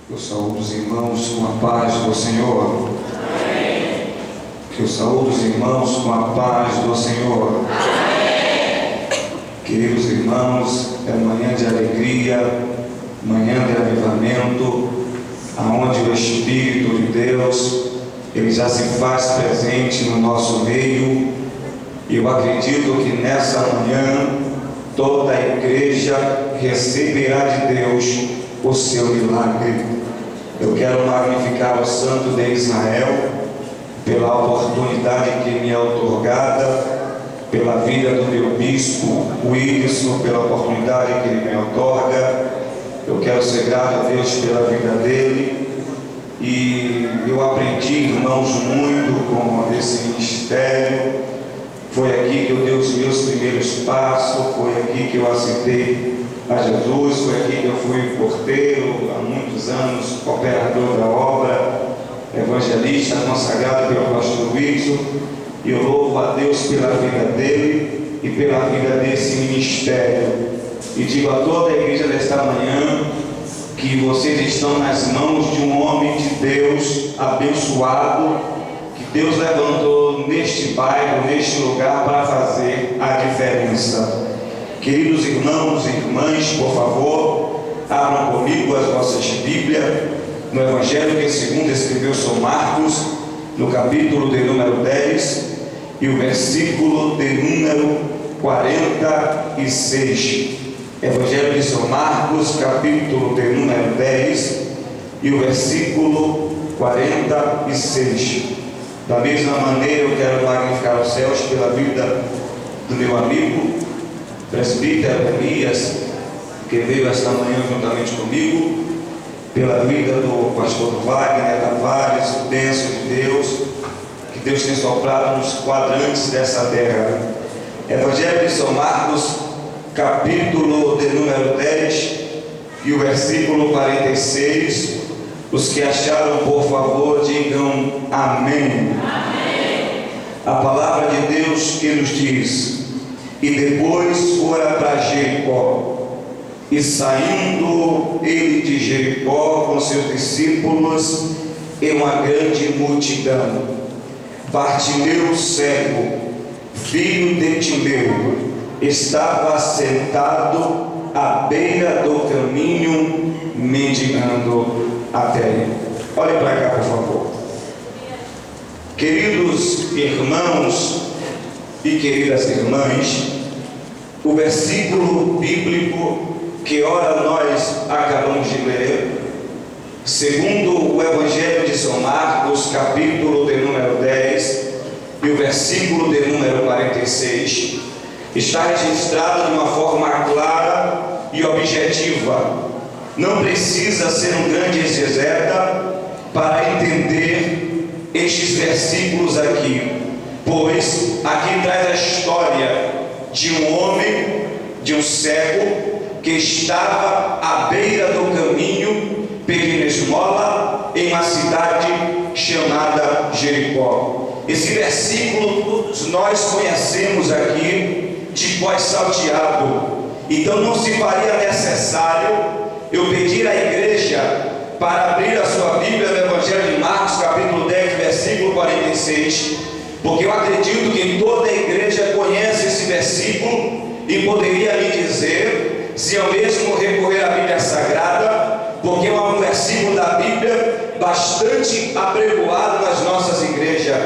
Eu saúdo os irmãos com a paz do Senhor. Amém. Que eu saúdo os irmãos com a paz do Senhor. Amém. Queridos irmãos, é manhã de alegria, manhã de avivamento, aonde o Espírito de Deus, Ele já se faz presente no nosso meio. E eu acredito que nessa manhã, toda a igreja receberá de Deus o seu milagre. Eu quero magnificar o Santo de Israel pela oportunidade que me é outorgada, pela vida do meu bispo Wilson, pela oportunidade que ele me outorga. Eu quero ser grato a Deus pela vida dele. E eu aprendi, irmãos, muito com esse ministério. Foi aqui que eu dei os meus primeiros passos, foi aqui que eu aceitei a Jesus, foi aqui que eu fui porteiro há muitos anos, operador da obra, evangelista consagrado pelo pastor Wilson, e eu louvo a Deus pela vida dele e pela vida desse ministério. E digo a toda a igreja desta manhã que vocês estão nas mãos de um homem de Deus abençoado, que Deus levantou neste bairro, neste lugar, para fazer a diferença. Queridos irmãos e irmãs, por favor, abram comigo as vossas Bíblias no Evangelho que segundo escreveu São Marcos, no capítulo de número 10 e o versículo de número 46. Evangelho de São Marcos, capítulo de número 10 e o versículo 46. Da mesma maneira, eu quero magnificar os céus pela vida do meu amigo presbítero Elias, que veio esta manhã juntamente comigo, pela vida do pastor Wagner Tavares, o bênção de Deus, que Deus tem soprado nos quadrantes dessa terra. Evangelho de São Marcos, capítulo de número 10 e o versículo 46. Os que acharam, por favor, digam amém. Amém. A palavra de Deus que nos diz: e depois fora para Jericó, e saindo ele de Jericó com seus discípulos e uma grande multidão, Bartimeu cego, filho de Timeu, estava sentado à beira do caminho, mendigando até ele. Olhe para cá, por favor. Queridos irmãos e queridas irmãs, o versículo bíblico que ora nós acabamos de ler, segundo o Evangelho de São Marcos, capítulo de número 10 e o versículo de número 46, está registrado de uma forma clara e objetiva. Não precisa ser um grande exegeta para entender estes versículos aqui, pois aqui traz a história de um homem, de um cego, que estava à beira do caminho pedindo esmola em uma cidade chamada Jericó. Esse versículo todos nós conhecemos aqui de cós salteado. Então não se faria necessário eu pedir à igreja para abrir a sua Bíblia no Evangelho de Marcos, capítulo 10, versículo 46, porque eu acredito que toda a igreja conhece esse versículo e poderia lhe dizer, se eu mesmo recorrer à Bíblia Sagrada, porque é um versículo da Bíblia bastante apregoado nas nossas igrejas.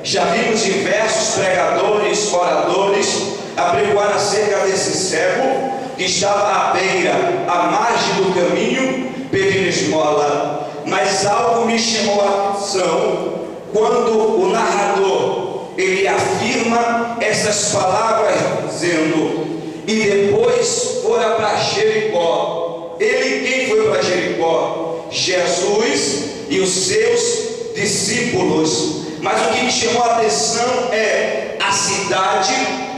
Já vimos diversos pregadores, oradores apregoar acerca desse cego que estava à beira, à margem do caminho, pedindo esmola. Mas algo me chamou a atenção quando o narrador ele afirma essas palavras, dizendo: e depois fora para Jericó. Ele, quem foi para Jericó? Jesus e os seus discípulos. Mas o que me chamou a atenção é a cidade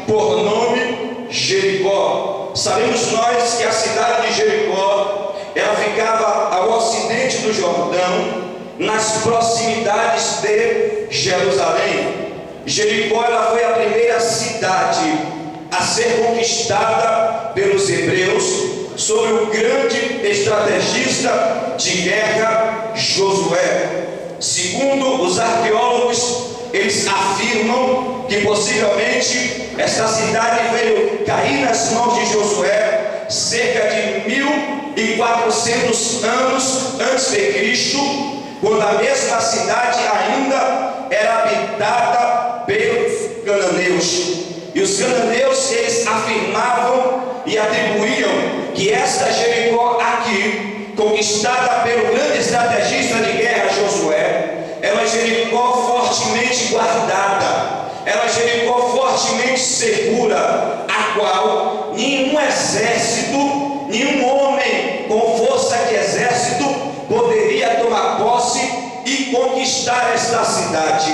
por nome Jericó. Sabemos nós que a cidade de Jericó, ela ficava ao ocidente do Jordão, nas proximidades de Jerusalém. Jericó, ela foi a primeira cidade a ser conquistada pelos hebreus sobre o grande estrategista de guerra Josué. Segundo os arqueólogos, eles afirmam que possivelmente esta cidade veio cair nas mãos de Josué cerca de 1400 anos antes de Cristo, quando a mesma cidade ainda era habitada pelos cananeus. E os cananeus, eles afirmavam e atribuíam que esta Jericó aqui, conquistada pelo grande estrategista de guerra Josué, era uma Jericó fortemente guardada, era uma Jericó fortemente segura, a qual nenhum exército, nenhum homem com força de exército poderia tomar posse e conquistar esta cidade.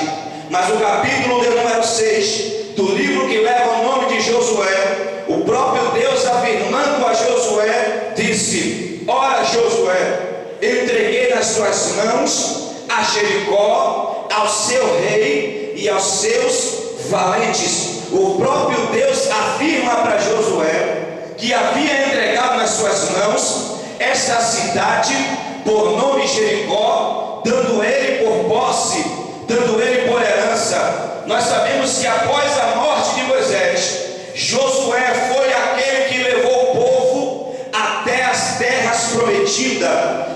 Mas o capítulo de número 6 do livro que leva o nome de Josué, o próprio Deus afirmando a Josué, disse: ora Josué, entreguei nas tuas mãos a Jericó, ao seu rei e aos seus valentes. O próprio Deus afirma para Josué que havia entregado nas suas mãos esta cidade por nome Jericó, dando ele por posse, dando ele por herança. Nós sabemos que após a morte de Moisés, Josué foi aquele que levou o povo até as terras prometidas.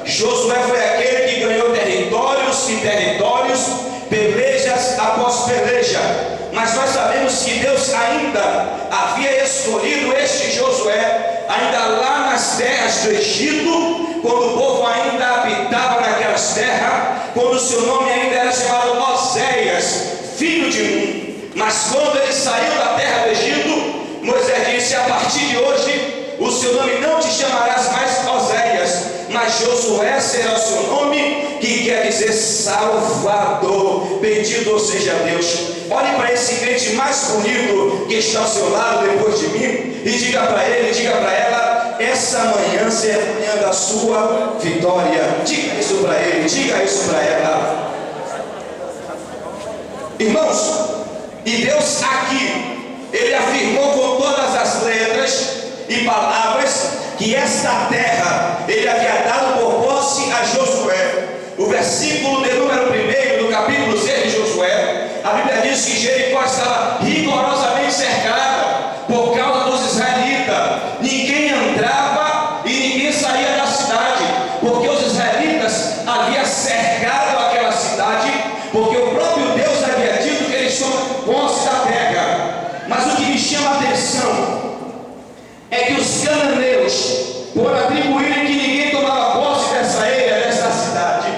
Josué foi aquele que ganhou territórios e territórios, pelejas após peleja. Mas nós sabemos que Deus ainda havia escolhido este Josué, ainda lá nas terras do Egito, quando o povo ainda habitava naquelas terras, quando o seu nome ainda era chamado Oséias, filho de Nun. Mas quando ele saiu da terra do Egito, Moisés disse: a partir de hoje o seu nome não te chamarás mais Oséias, mas Josué será o seu nome, que quer dizer Salvador. Bendito seja Deus. Olhe para esse crente mais bonito que está ao seu lado depois de mim e diga para ele, diga para ela: essa manhã será a manhã da sua vitória. Diga isso para ele, diga isso para ela. Irmãos, e Deus aqui, Ele afirmou com todas as letras e palavras que esta terra Ele havia dado por posse a Josué. O versículo de número 1 do capítulo 6 de Josué, a Bíblia diz que Jericó estava rigorosamente cercada por causa dos israelitas. Ninguém entrava e ninguém saía da cidade, porque os israelitas haviam cercado aquela cidade, porque o próprio Deus havia dito que eles tomam posse da terra. Mas o que me chama a atenção é que os cananeus, por atribuírem que ninguém tomava posse dessa ilha, dessa cidade,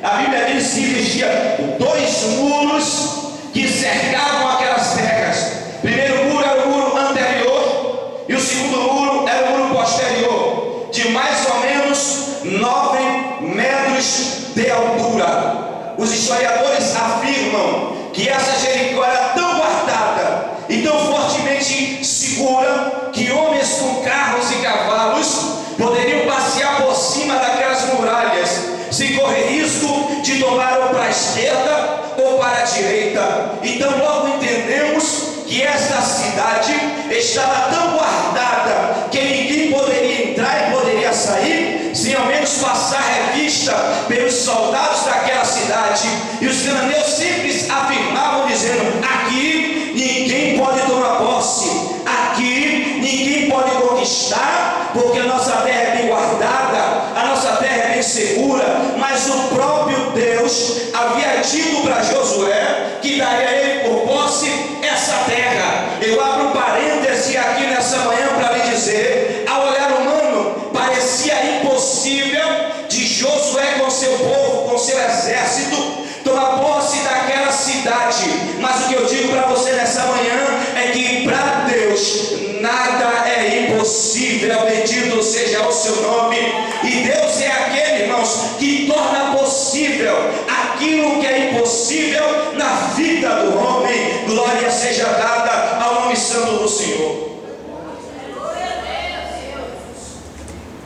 a Bíblia diz que existia 2 muros que cercavam aquelas terras. O primeiro muro era o muro anterior e o segundo muro era o muro posterior, de mais ou menos 9 metros de altura. Os historiadores afirmam que essa Jericó era tão guardada e tão fortemente segura que homens com carros e cavalos poderiam passear por cima daquelas muralhas sem correr risco de tomar ou para a esquerda ou para a direita. Então logo entendemos que esta cidade estava tão guardada que ninguém poderia entrar e poderia sair sem ao menos passar revista pelos soldados daquela cidade. E os cananeus sempre afirmavam dizendo: aqui ninguém pode tomar posse, aqui ninguém pode conquistar, porque a nossa terra é bem guardada, a nossa terra é bem segura. Mas o próprio Deus havia dito para Josué que daria a ele por posse essa terra. Eu abro um parêntese aqui nessa manhã para lhe dizer: ao olhar humano parecia impossível de Josué com seu povo, com seu exército, tomar posse daquela cidade. Mas o que eu digo para você nessa manhã é que para Deus nada é impossível. Bendito seja o seu nome. E Deus é aquele, irmãos, que torna possível aquilo que é impossível na vida do homem. Glória seja dada ao nome santo do Senhor.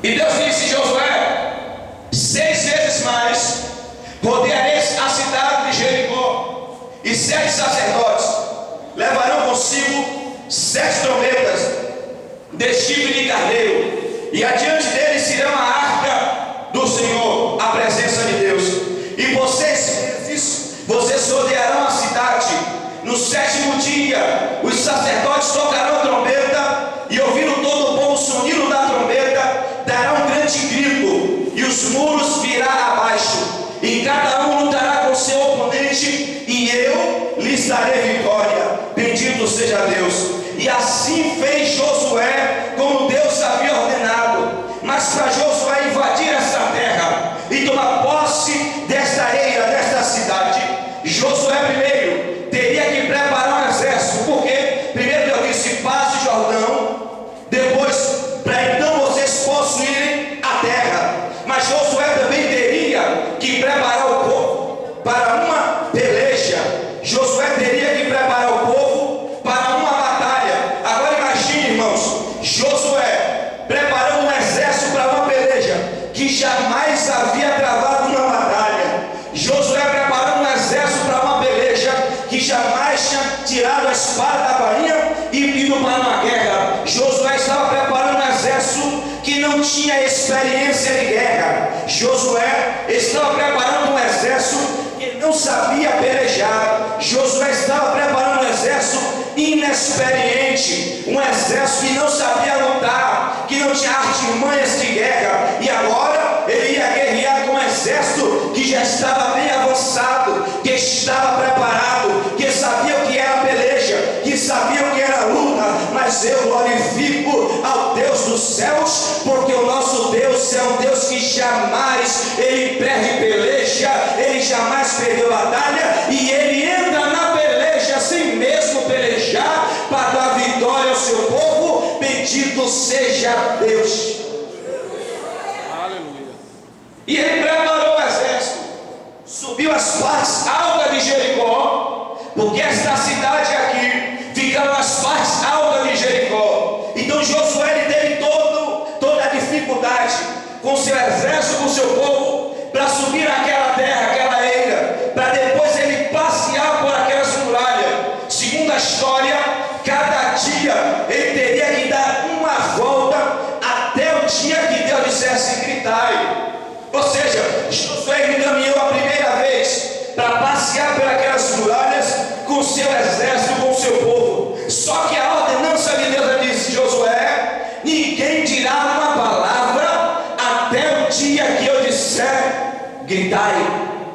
E Deus disse: Josué, 6 vezes mais rodeareis a cidade de Jericó, e 7 sacerdotes levarão consigo 7 trombetas de chifre de carneiro, e adiante deles irá a arca do Senhor, a presença de Deus. E vocês rodearão a cidade. No 7º dia, os sacerdotes tocarão a trombeta, e ouvindo todo o povo o sonido da trombeta, dará um grande grito, e os muros virão abaixo, e cada um lutará com seu oponente, e eu lhes darei vitória. Bendito seja Deus. E assim fez Josué, como Deus havia ordenado. Mas para Josué invadir essa terra e tomar posse desta ilha, desta cidade, Josué primeiro teria que preparar um exército. Porque primeiro Deus disse: passe o Jordão, depois para então vocês possuírem a terra. Mas Josué também teria que preparar o povo para uma peleja. Josué teria que preparar o povo para uma batalha. Agora imagine, irmãos, Josué preparando um exército para uma peleja que jamais havia travado uma batalha. Josué preparando um exército para uma peleja que jamais tinha tirado a espada da bainha e ido para uma guerra. Josué estava preparando um exército que não tinha experiência de guerra. Josué estava preparando um exército que não sabia pelejar. Josué estava preparando um exército inexperiente, um exército que não sabia lutar, que não tinha artimanhas de guerra. E agora ele ia guerrear com um exército que já estava bem avançado, que estava preparado, que sabia o que era peleja, que sabia o que era luta. Mas eu glorifico ao Deus dos céus, porque o nosso Deus é um Deus que jamais ele perde peleja, ele jamais perdeu batalha, e ele entra na peleja sem mesmo pelejar, para dar vitória ao seu povo. Bendito seja Deus. Aleluia. E ele preparou o exército, subiu as partes altas de Jericó, porque esta cidade aqui fica nas partes altas de Jericó. Então Josué ele teve toda a dificuldade com seu exército, com seu povo, para subir naquela terra, aquela ilha, para depois ele passear por aquelas muralhas. Segundo a história, cada dia ele teria que dar uma volta até o dia que Deus dissesse: gritai. Ou seja, Josué caminhou a primeira vez para passear por aquelas muralhas com seu exército, com seu povo. Só que a ordenança de Deus disse: Josué, ninguém dirá uma palavra até o dia que eu disser gritai.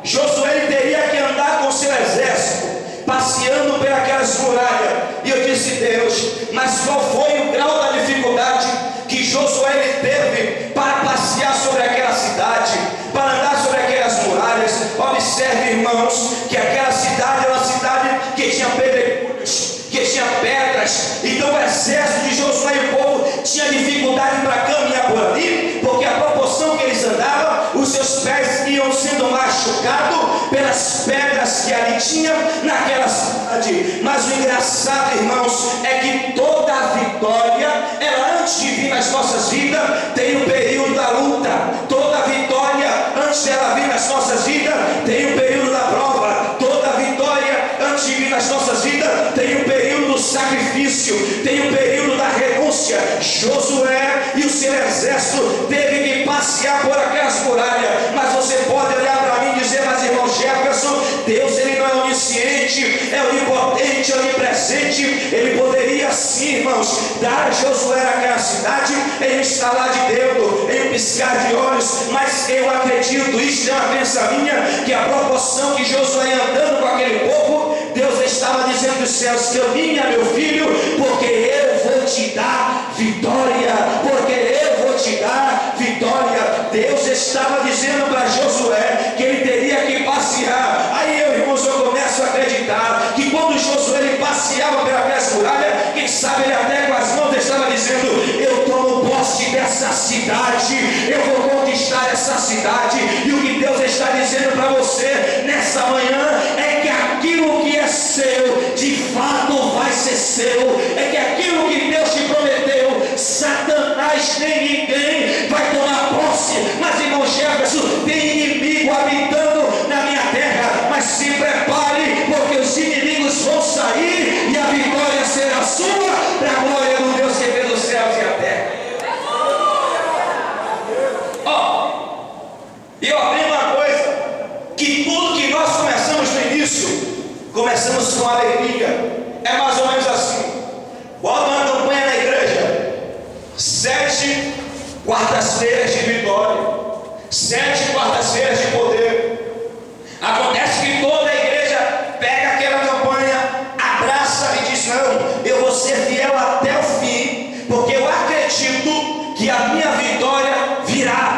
Josué ele teria que andar com seu exército, passeando por aquelas muralhas. E eu disse: Deus, mas qual foi o grau da dificuldade que Josué ele teve para passear sobre aquela cidade, para andar sobre aquelas muralhas? Observe, irmãos, que aquela cidade era uma cidade que tinha pedregulhos, que tinha pedras. Então o exército de Josué e o povo tinha dificuldade para caminhar por ali, porque a proporção que eles andavam, os seus pés iam sendo machucados pelas pedras que ali tinha naquela cidade. Mas o engraçado, irmãos, é que toda a vitória, ela antes de vir nas nossas vidas, tem um período da luta. Toda a vitória, antes dela vir nas nossas vidas, tem um período da prova. Toda a vitória, antes de vir nas nossas vidas, tem um período do sacrifício, tem um período da renúncia. Josué e o seu exército teve que passear por aquelas muralhas. Mas você pode olhar para mim e dizer: mas irmão Jefferson, Deus ele não é onisciente, é onipotente, é onipresente. Ele poderia sim, irmãos, dar a Josué naquela cidade em um estalar de dedo, em um piscar de olhos. Mas eu acredito, isso é uma crença minha, que a proporção que Josué andando com aquele povo, Deus estava dizendo dos céus: caminha, meu filho, porque eu vou te dar vitória, porque eu vou te dar vitória. Deus estava dizendo para Josué que ele teria que passear. Aí eu, irmãos, eu começo a acreditar que quando Josué ele passeava pelas muralhas, quem sabe ele até com as mãos estava dizendo: eu tomo posse dessa cidade, eu vou conquistar essa cidade. E o que Deus está dizendo para você nessa manhã é que aquilo que é seu, de fato vai ser seu. É que aquilo que Deus te prometeu, Satanás nem ninguém vai tomar posse. Mas irmão Jefferson, tem inimigo habitando na minha terra, mas se prepare, porque os inimigos vão sair e a vitória será sua, para a glória do Deus que fez os céus e a terra. E eu apreendo uma coisa, que tudo que nós começamos no início, começamos com alegria. É mais ou menos assim. Bota uma campanha na igreja: 7 quartas-feiras de vitória, 7 quartas-feiras de poder. Acontece que toda a igreja pega aquela campanha, abraça e diz: não, eu vou ser fiel até o fim, porque eu acredito que a minha vitória virá.